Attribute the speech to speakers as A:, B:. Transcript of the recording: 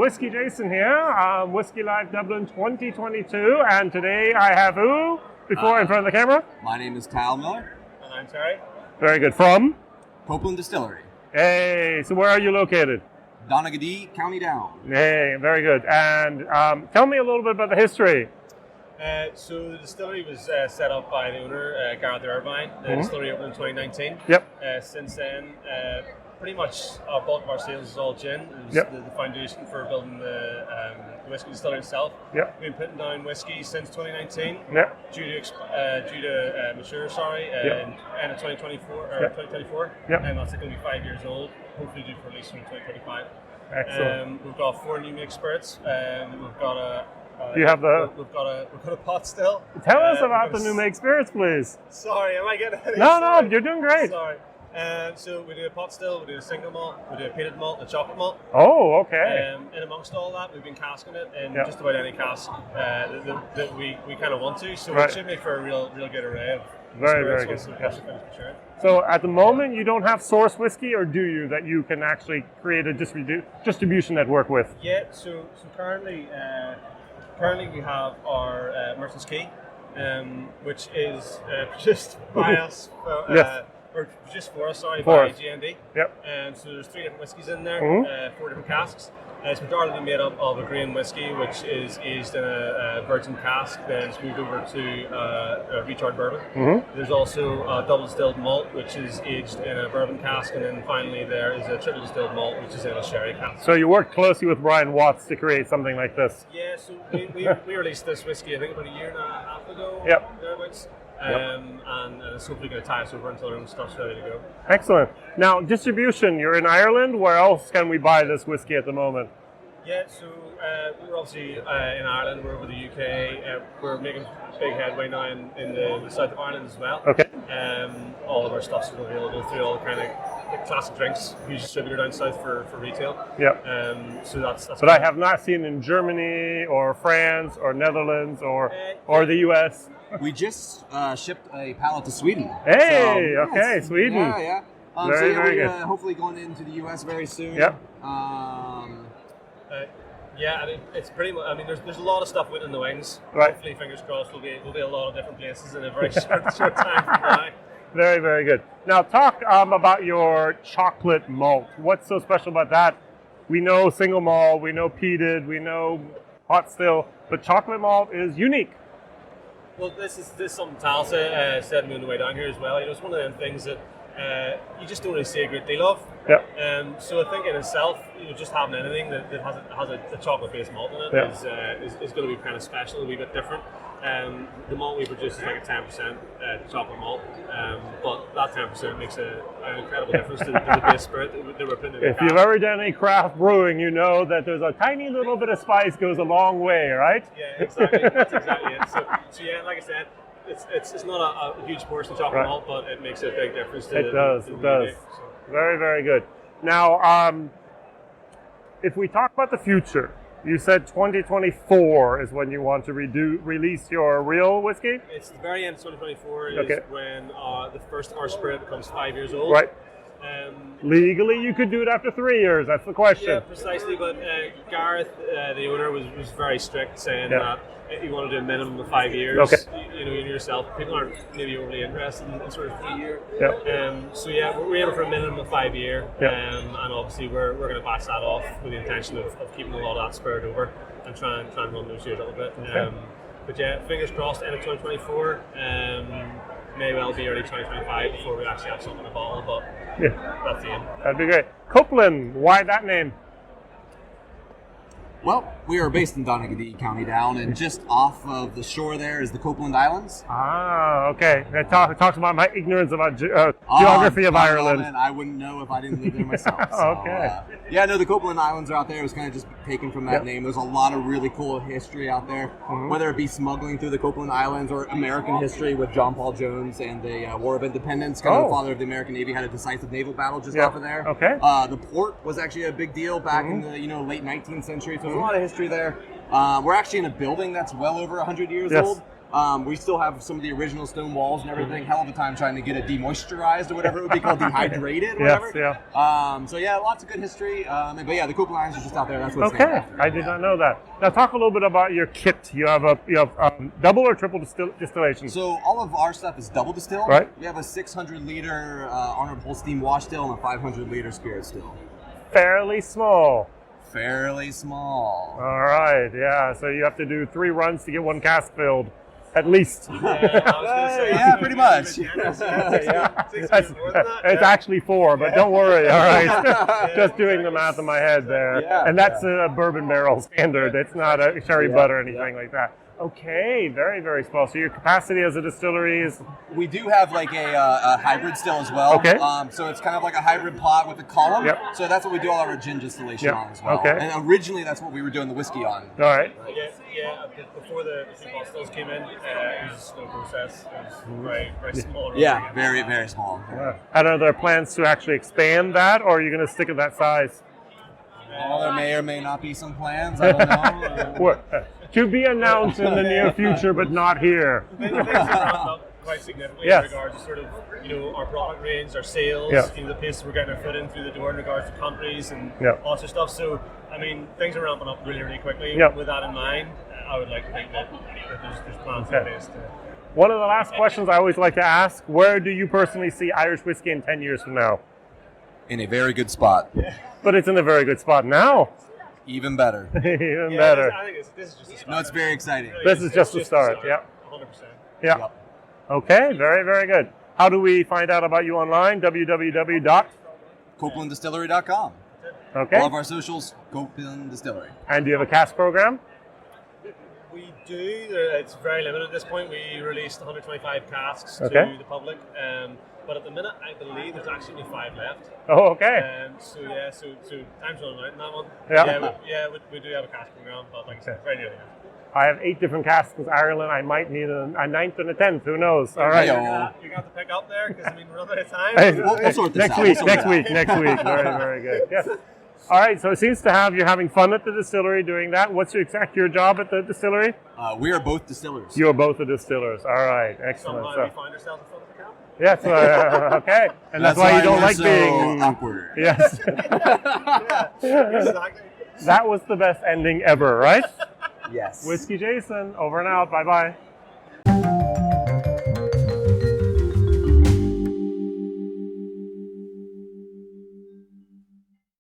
A: WhiskyJason here, Whiskey Live Dublin 2022, and today I have who in front of the camera?
B: My name is Tal Miller.
C: And I'm Terry.
A: Very good. From?
B: Copeland Distillery.
A: Hey, so where are you located?
B: Donaghadee, County Down.
A: Hey, very good. And tell me a little bit about the history.
C: So the distillery was set up by the owner, Gareth Irvine. The distillery opened in 2019.
A: Yep.
C: Since then, pretty much a bulk of our sales is all gin. It was the foundation for building the whiskey distillery itself.
A: Yep.
C: We've been putting down whiskey since 2019.
A: Yep.
C: Due to mature, in end of 2024 or 2024.
A: Yep.
C: And that's going to be 5 years old. Hopefully due for release in 2025.
A: Excellent.
C: We've got 4 new mixed spirits. We've got a
A: Do you have the?
C: We've got a pot still.
A: Tell us about the new make spirits, please.
C: Sorry, am I getting any?
A: No, you're doing great.
C: Sorry. So we do a pot still, we do a single malt, we do a peated malt, and a chocolate malt.
A: Oh, okay.
C: And amongst all that, we've been casking it in just about any cask that we kind of want to. So it should make for a real good array of
A: very good. So at the moment, you don't have source whiskey, or do you, that you can actually create a distribution network with?
C: Yeah. So currently we have our Merchant's Key, which is produced by us. Or just for us, by GND.
A: Yep.
C: So there's 3 different whiskies in there, 4 different casks. It's majority made up of a grain whiskey, which is aged in a virgin cask, then it's moved over to a recharred bourbon. There's also a double distilled malt, which is aged in a bourbon cask, and then finally there is a triple distilled malt, which is in a sherry cask.
A: So you worked closely with Brian Watts to create something like this?
C: Yeah, so we released this whiskey, I think about a year and a half ago, thereabouts. And it's hopefully going to tie us over until our own stuff's ready to go.
A: Excellent. Now, distribution, you're in Ireland. Where else can we buy this whiskey at the moment?
C: Yeah, so we're obviously in Ireland, we're over the UK, we're making big headway now in the south of Ireland as well.
A: Okay.
C: All of our stuff's available through all kind of classic drinks, huge distributor down south for retail.
A: Yeah.
C: So that's
A: but I have not seen in Germany or France or Netherlands or the US.
B: We just shipped a pallet to Sweden.
A: Hey, okay, Sweden.
B: Yeah.
A: Very good.
B: Hopefully going into the US very soon.
A: Yep.
C: I mean, it's pretty much. I mean, there's a lot of stuff waiting in the wings.
A: Right.
C: Hopefully, fingers crossed, we'll be a lot of different places in a very short time from now.
A: Very, very good. Now, talk about your chocolate malt. What's so special about that? We know single malt, we know peated, we know hot still, but chocolate malt is unique.
C: Well, this is something Tal said to me on the way down here as well. You know, it's one of them things that you just don't really see a great deal of.
A: Yep.
C: So I think in itself, just having anything that has a chocolate-based malt in it is going to be kind of special, a wee bit different. The malt we produce is like a 10% chocolate malt, but that 10% makes an incredible difference to the base spirit that we're putting in.
A: If you've ever done any craft brewing, you know that there's a tiny little bit of spice goes a long way, right?
C: Yeah, exactly. That's exactly it. So yeah, like I said, it's not a huge portion of chocolate malt, but it makes a big difference to
A: it does. So. Very, very good. Now, if we talk about the future, you said 2024 is when you want to release your real whiskey?
C: It's the very end of 2024 is when the first of our spirit becomes 5 years old.
A: Right. Legally, you could do it after 3 years. That's the question.
C: Yeah, precisely. But Gareth, the owner, was very strict, saying that you want to do a minimum of 5 years.
A: Okay.
C: You know yourself, people aren't maybe overly interested in sort of 3 year.
A: Yeah.
C: So yeah, we're aiming for a minimum of 5 year. And obviously we're going to batch that off with the intention of keeping a lot of that spirit over and try and run those years a little bit.
A: Okay.
C: But yeah, fingers crossed, end of 2024. May well be early 2025 before we actually have something in the bottle, but that's the aim.
A: That'd be great. Copeland, why that name?
B: Well, we are based in Donaghadee, County Down, and just off of the shore there is the Copeland Islands.
A: Ah, okay. It talks about my ignorance about geography of Ireland.
B: Man, I wouldn't know if I didn't live there myself. So,
A: okay.
B: The Copeland Islands are out there. It was kind of just taken from that name. There's a lot of really cool history out there, whether it be smuggling through the Copeland Islands or American history with John Paul Jones and the War of Independence. Kind of the father of the American Navy had a decisive naval battle just off of there.
A: Okay.
B: The port was actually a big deal back in the late 19th century. So there's a lot of history there. We're actually in a building that's well over 100 years old. We still have some of the original stone walls and everything. Hell of a time trying to get it demoisturized or whatever it would be called, dehydrated or whatever.
A: Yes,
B: So yeah, lots of good history. But yeah, the Copeland Islands are just out there. That's what's
A: okay. I did not know that. Now talk a little bit about your kit. You have double or triple distillation.
B: So all of our stuff is double distilled.
A: Right.
B: We have a 600-liter honorable steam wash still and a 500-liter spirit still.
A: Fairly small.
B: Fairly small.
A: All right, yeah. So you have to do 3 runs to get 1 cask filled, at least.
C: Yeah, I was gonna say,
B: Yeah, pretty much.
A: It's actually 4, but don't worry. All right, just doing the math in my head there, and that's a bourbon barrel standard. It's not a sherry butt or anything like that. Okay, very, very small. So your capacity as a distillery is?
B: We do have like a hybrid still as well.
A: Okay.
B: So it's kind of like a hybrid pot with a column.
A: Yep.
B: So that's what we do all our gin distillation on as well.
A: Okay.
B: And originally that's what we were doing the whiskey on.
A: All right.
C: Yeah. Before the malt stills came in, it was a slow process. It was very, very small.
B: Yeah, very, very small.
A: And are there plans to actually expand that, or are you going to stick at that size?
B: Well, there may or may not be some plans. I don't know.
A: To be announced in the near future, but not here.
C: Things have ramped up quite significantly in regards to sort of, our product range, our sales, the places we're getting our foot in through the door in regards to countries and all sorts of stuff. So, I mean, things are ramping up really, really quickly. With that in mind, I would like to think that there's plans in place to...
A: One of the last questions I always like to ask, where do you personally see Irish whiskey in 10 years from now?
B: In a very good spot.
A: But it's in a very good spot now.
B: Even better.
A: Even better.
C: I think this is just a start.
B: No, it's very exciting.
A: This is just the start. Yeah.
C: 100%.
A: Yeah.
B: Yep.
A: Okay, very, very good. How do we find out about you online? www.
B: CopelandDistillery.com.
A: Okay.
B: All of our socials, Copeland Distillery.
A: And do you have a cask program?
C: We do. It's very limited at this point. We released 125 casks to the public. But at the minute, I believe there's actually only 5 left.
A: Oh, okay.
C: So time's running out in that one.
A: Yeah.
C: We do have a cask program, but like I said, very nearly.
A: I have 8 different casks in Ireland. I might need a 9th and a 10th. Who knows? All right.
C: You're going to have to pick up there because we're running out of time.
B: We'll sort this
A: next
B: out.
A: week. Very, very good. Yeah. All right. So it seems to have you're having fun at the distillery doing that. What's your job at the distillery?
B: We are both distillers.
A: You are both the distillers. All right. Excellent.
C: Somehow we find ourselves in front of the camp.
A: Yes. Okay. And that's why you don't like being
B: awkward.
A: Yes.
C: Exactly.
A: That was the best ending ever, right?
B: Yes.
A: WhiskyJason, over and out. Bye-bye.